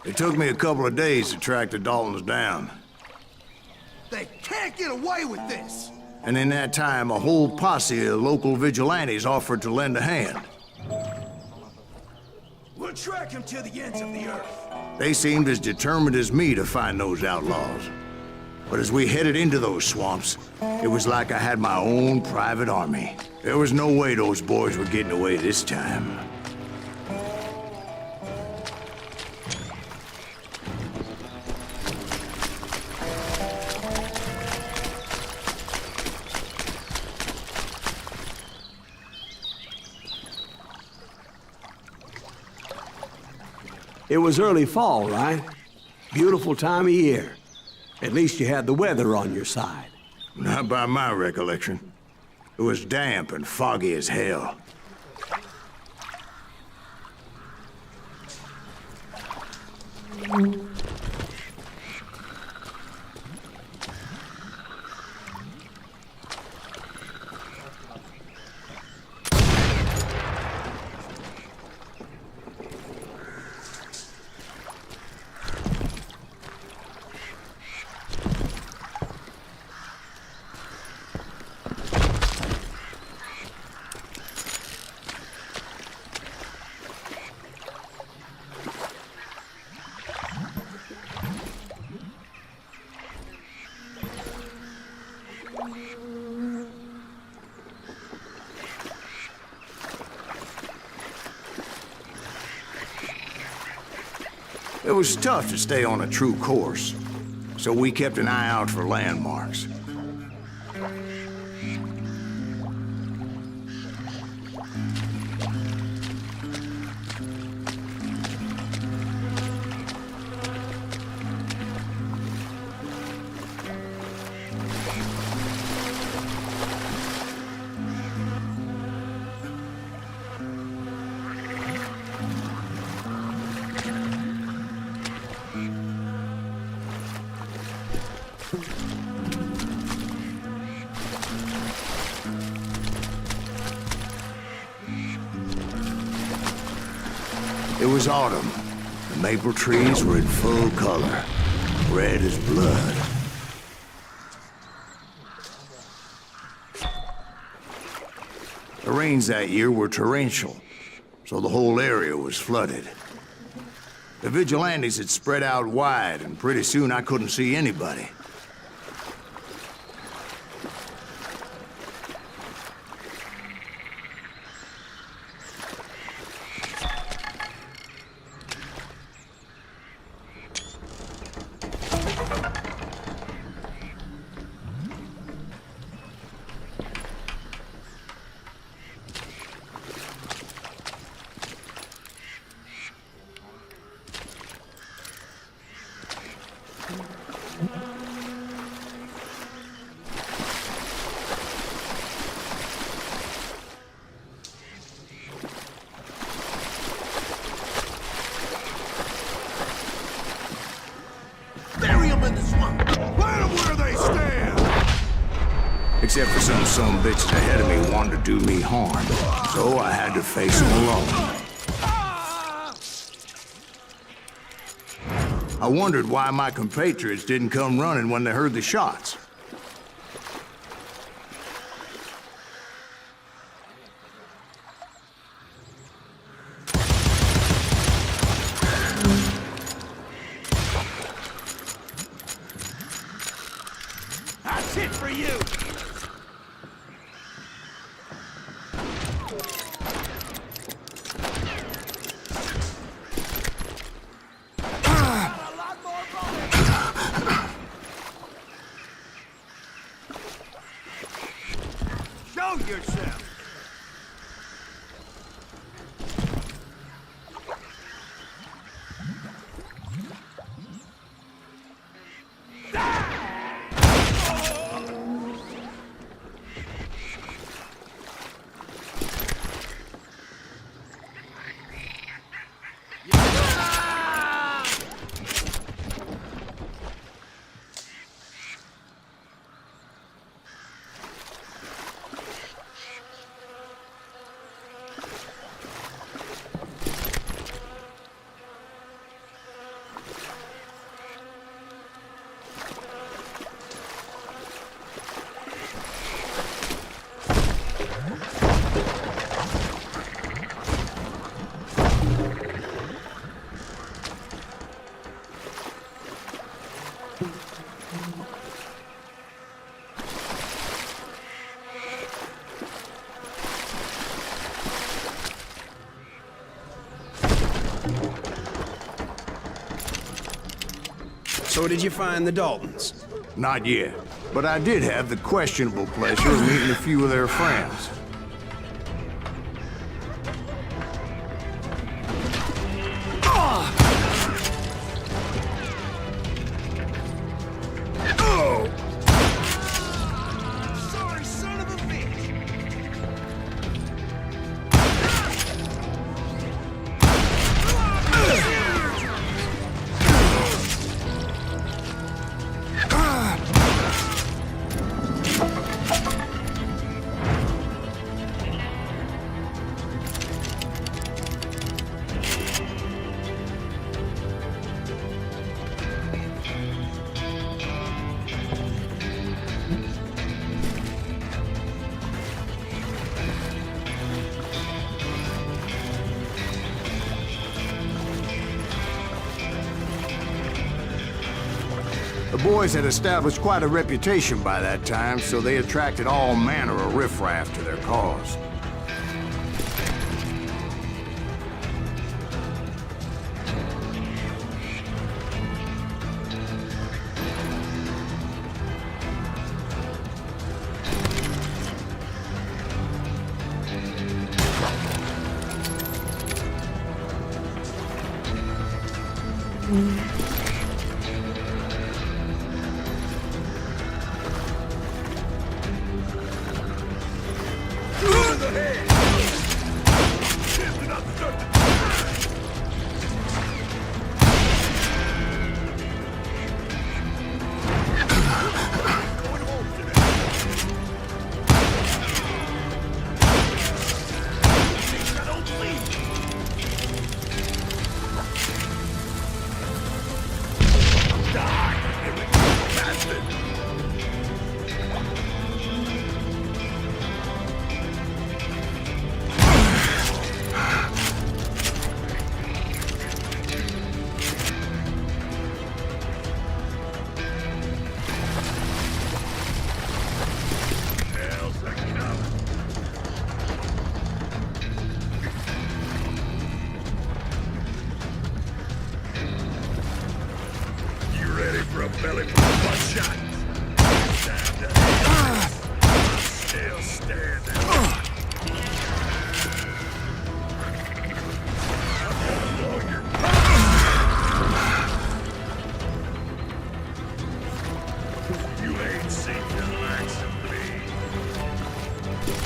It took me a couple of days to track the Daltons down. They can't get away with this! And in that time, a whole posse of local vigilantes offered to lend a hand. We'll track him to the ends of the earth. They seemed as determined as me to find those outlaws. But as we headed into those swamps, it was like I had my own private army. There was no way those boys were getting away this time. It was early fall, right? Beautiful time of year. At least you had the weather on your side. Not by my recollection. It was damp and foggy as hell. It was tough to stay on a true course, so we kept an eye out for landmarks. It was autumn. The maple trees were in full color, red as blood. The rains that year were torrential, so the whole area was flooded. The vigilantes had spread out wide, and pretty soon I couldn't see anybody. Except for some bitches ahead of me wanted to do me harm, so I had to face them alone. I wondered why my compatriots didn't come running when they heard the shots. That's it for you! Yourself. So did you find the Daltons? Not yet, but I did have the questionable pleasure of meeting a few of their friends. Sorry, son of a bitch! The boys had established quite a reputation by that time, so they attracted all manner of riffraff to their cause.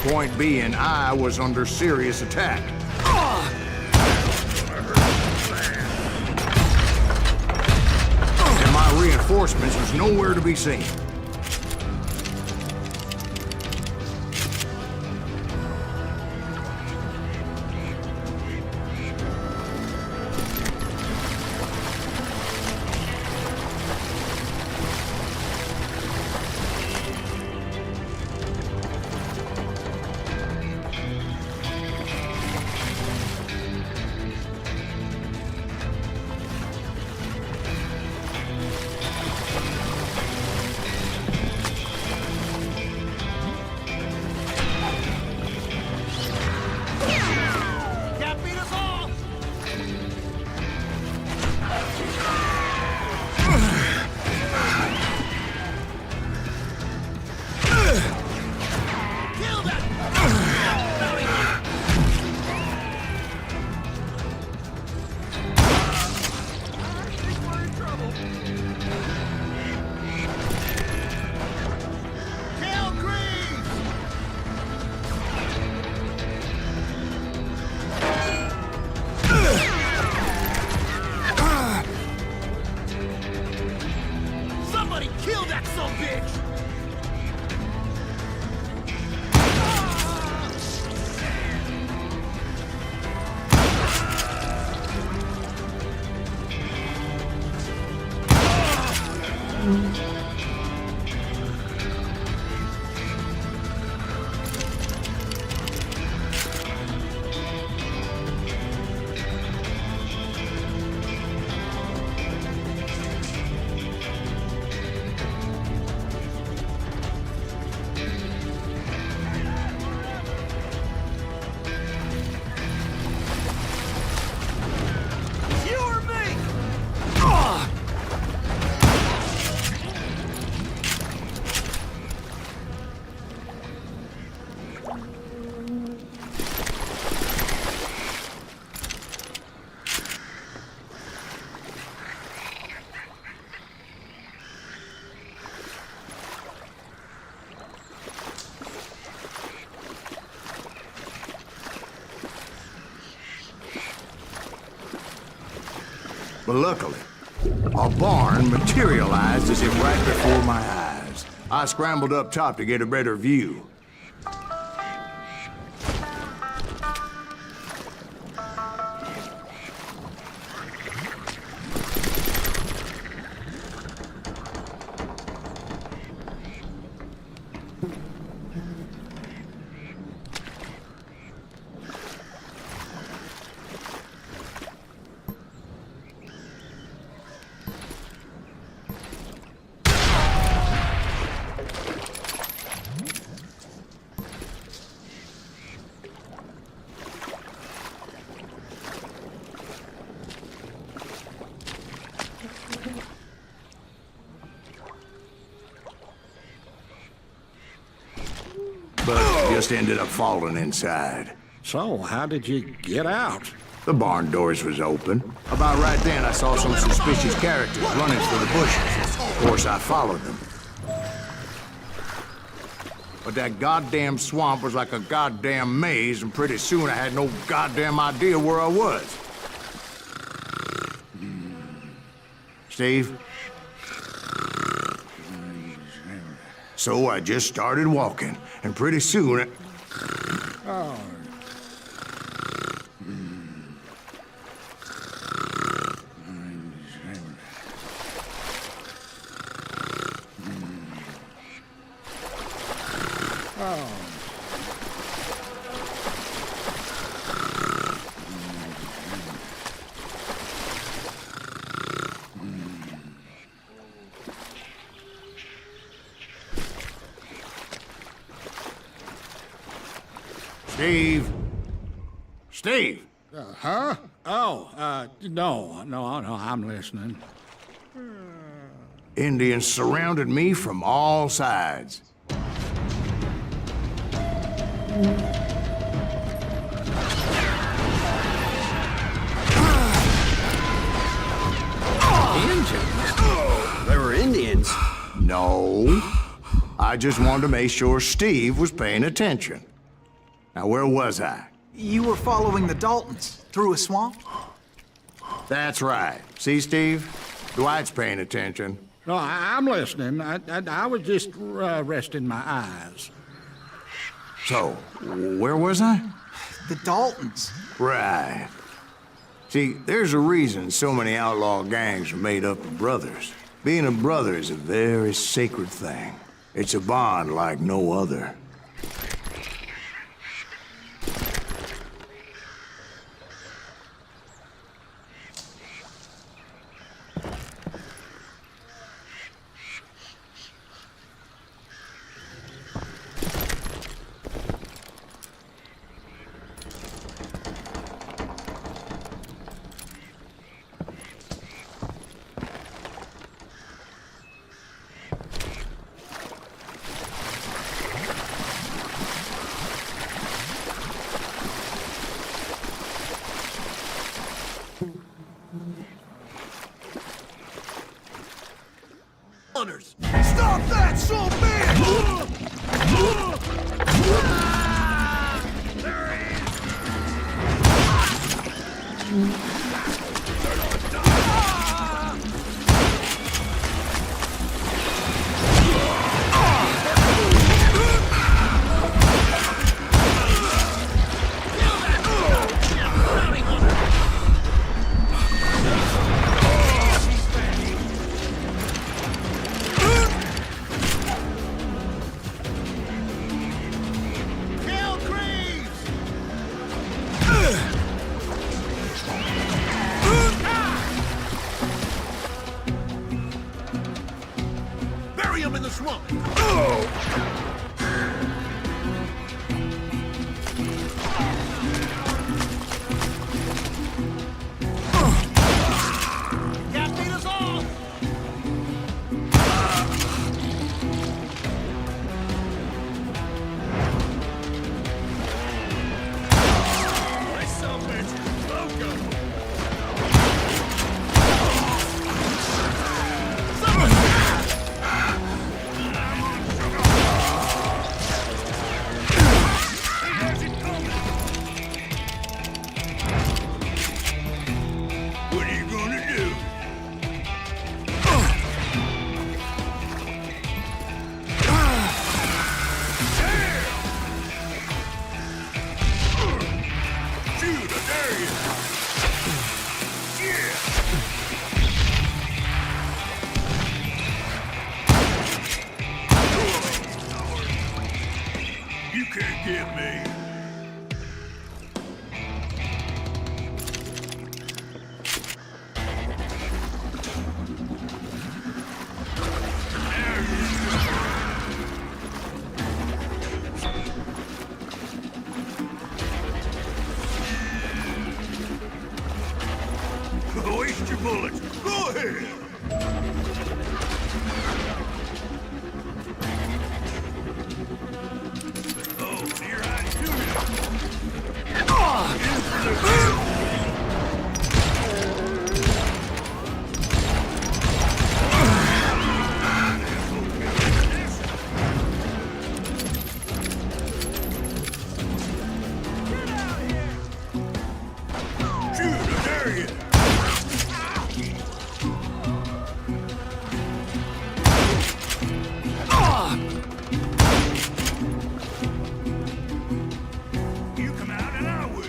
Point being, I was under serious attack. And my reinforcements was nowhere to be seen. But luckily, a barn materialized as if right before my eyes. I scrambled up top to get a better view. But just ended up falling inside. So, how did you get out? The barn doors was open. About right then, I saw some suspicious characters running for the bushes. Of course, I followed them. But that goddamn swamp was like a goddamn maze, and pretty soon I had no goddamn idea where I was. Steve? So I just started walking, and pretty soon... Oh. Steve? Steve? Huh? Oh, no, I'm listening. Indians surrounded me from all sides. Indians? They were Indians? No. I just wanted to make sure Steve was paying attention. Now, where was I? You were following the Daltons through a swamp? That's right. See, Steve? Dwight's paying attention. No, I'm listening. I was just resting my eyes. So, where was I? The Daltons. Right. See, there's a reason so many outlaw gangs are made up of brothers. Being a brother is a very sacred thing. It's a bond like no other. Stop that, so man! me. Waste your bullets. Go ahead. Oh, so you're out of Shoot, I dare you. You come out and I will.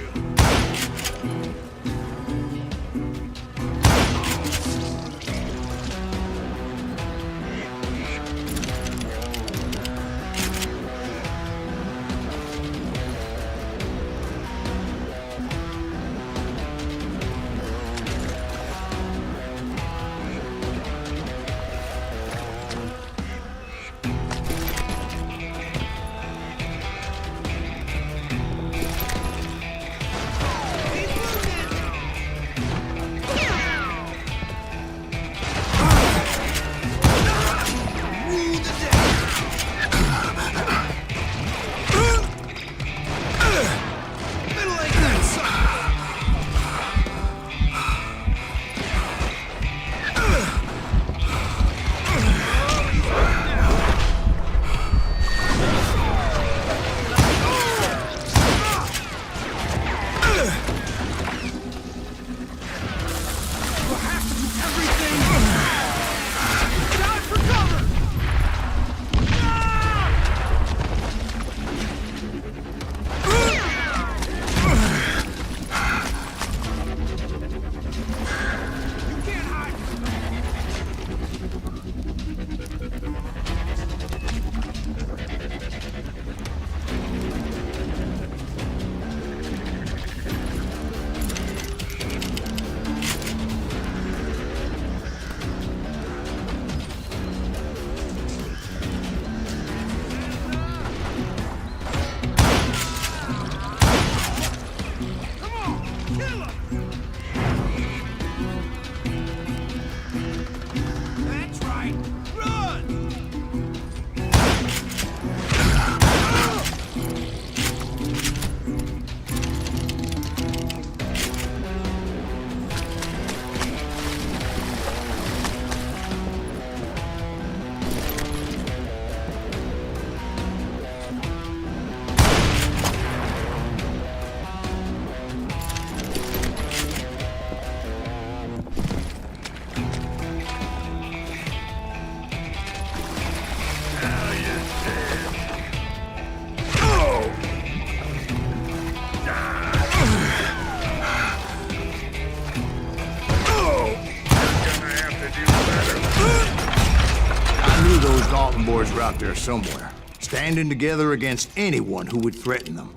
Boys were out there somewhere, standing together against anyone who would threaten them.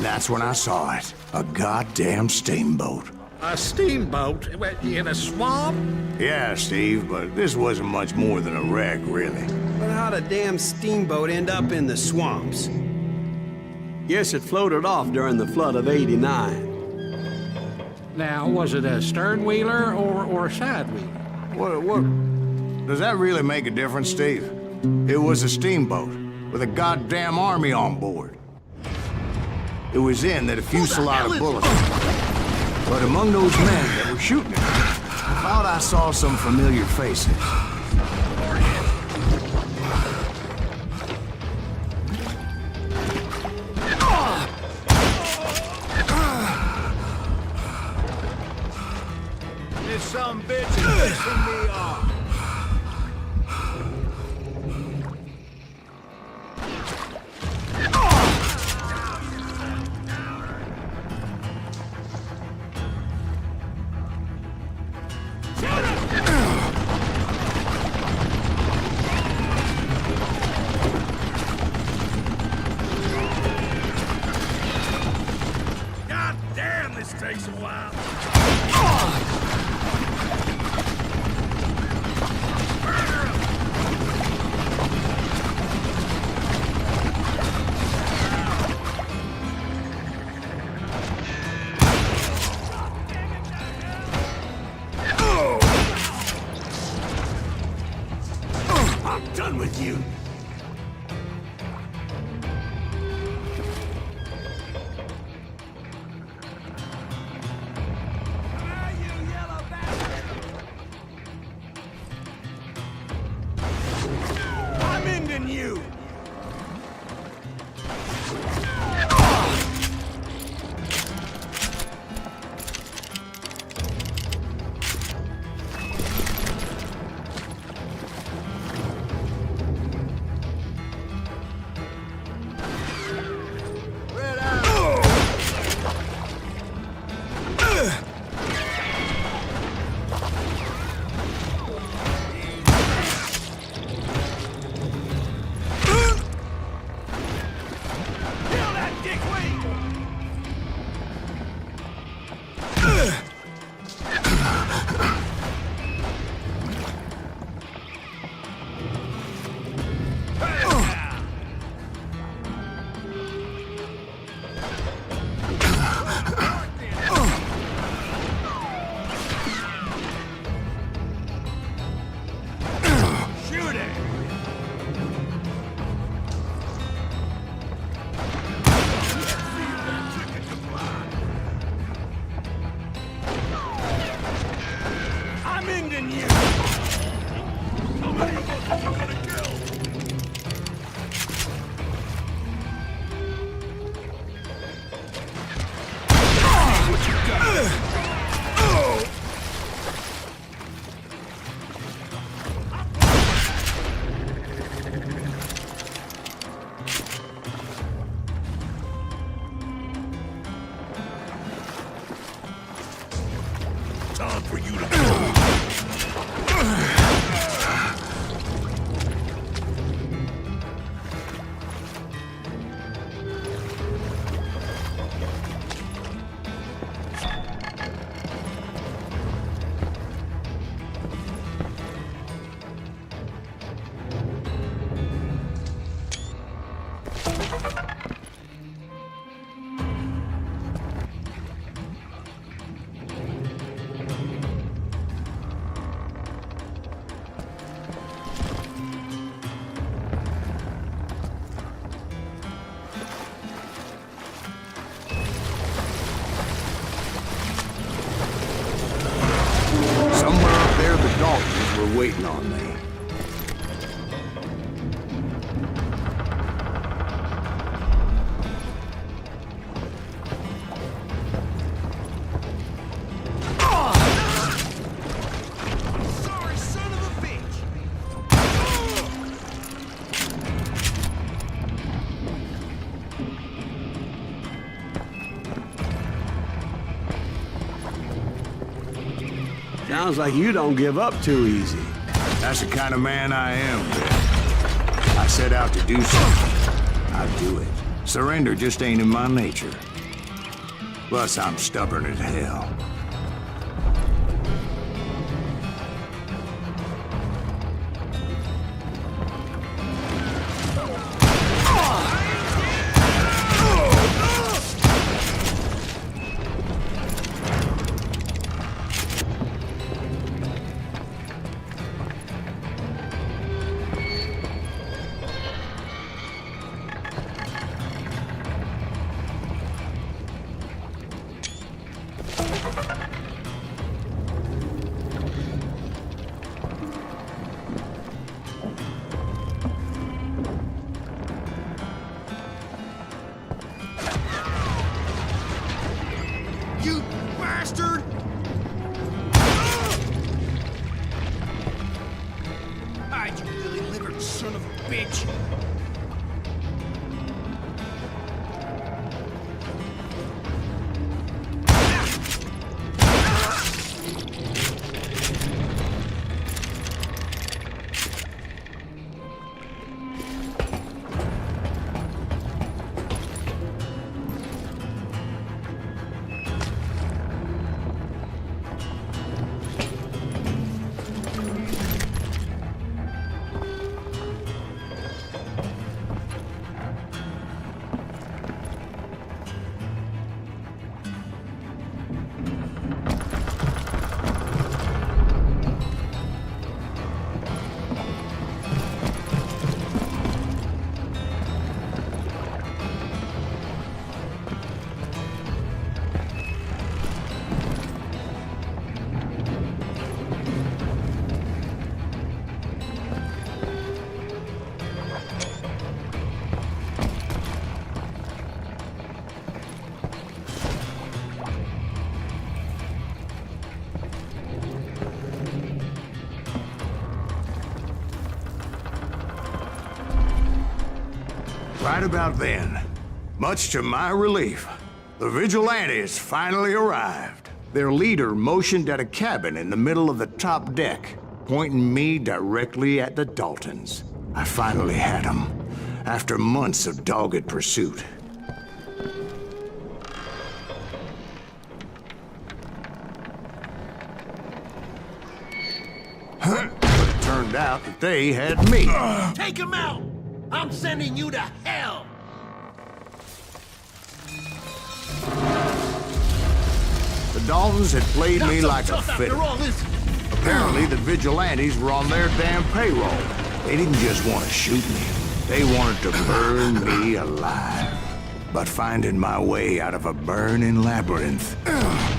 That's when I saw it. A goddamn steamboat. A steamboat in a swamp? Yeah, Steve, but this wasn't much more than a wreck, really. But how'd a damn steamboat end up in the swamps? Guess it floated off during the flood of '89. Now, was it a stern wheeler or a side wheeler? What? Does that really make a difference, Steve? It was a steamboat with a goddamn army on board. It was in that a fusillade of bullets. But among those men that were shooting it, I thought I saw some familiar faces. some bitch is pissing me off. God damn, this takes a while. I'm done with you. I'm ending you. Kill that dickweed. Shoot it. I'm ending you. How many of us are you gonna kill? Time for you to go. Somewhere up there, the Daltons were waiting on me. Sorry, son of a bitch. Sounds like you don't give up too easy. That's the kind of man I am, Ben. I set out to do something. I do it. Surrender just ain't in my nature. Plus, I'm stubborn as hell. You bastard! Right about then, much to my relief, the vigilantes finally arrived. Their leader motioned at a cabin in the middle of the top deck, pointing me directly at the Daltons. I finally had them, after months of dogged pursuit. But it turned out that they had me. Take him out! I'm sending you to hell! The Daltons had played me like a fiddle. After all this, Apparently, the vigilantes were on their damn payroll. They didn't just want to shoot me. They wanted to burn me alive. But finding my way out of a burning labyrinth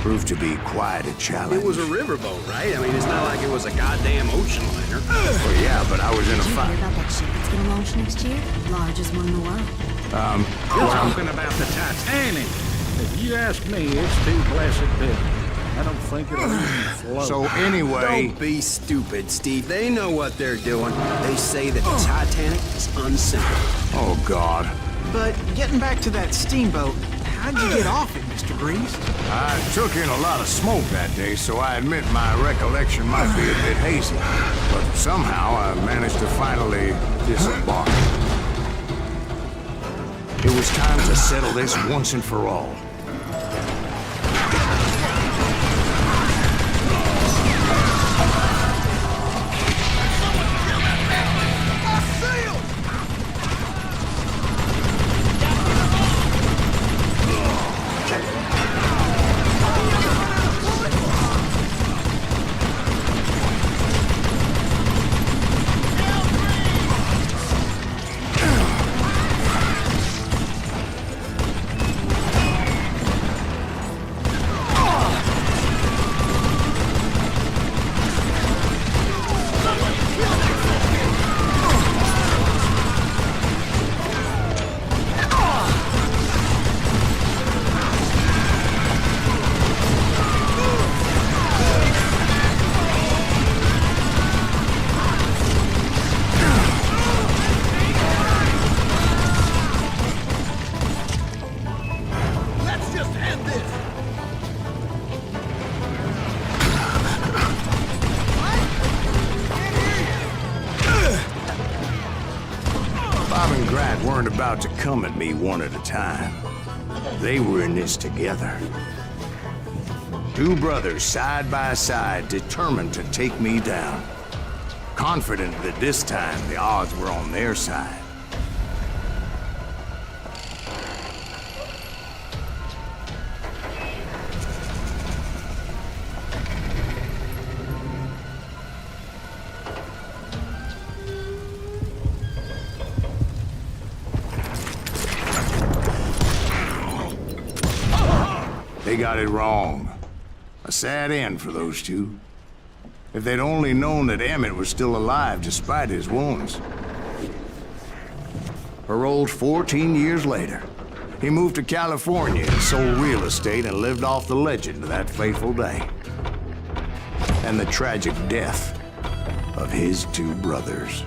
proved to be quite a challenge. It was a riverboat, right? I mean, it's not like it was a goddamn ocean liner. Well, yeah, but I was in a Did you hear fight. about that ship that's gonna launch next year? Largest one in the world. You're talking about the Titanic. If you ask me, it's too blessed big. I don't think it'll even float. So anyway, Don't be stupid, Steve. They know what they're doing. They say that the Titanic is unsinkable. oh God. But getting back to that steamboat, how'd you get off it, Mr. Greaves? I took in a lot of smoke that day, so I admit my recollection might be a bit hazy. But somehow I managed to finally disembark. It was time to settle this once and for all. let's just end this! Bob and Grat weren't about to come at me one at a time. They were in this together. Two brothers side by side, determined to take me down. Confident that this time the odds were on their side. They got it wrong. A sad end for those two. If they'd only known that Emmett was still alive despite his wounds. Paroled 14 years later, he moved to California and sold real estate and lived off the legend of that fateful day. And the tragic death of his two brothers.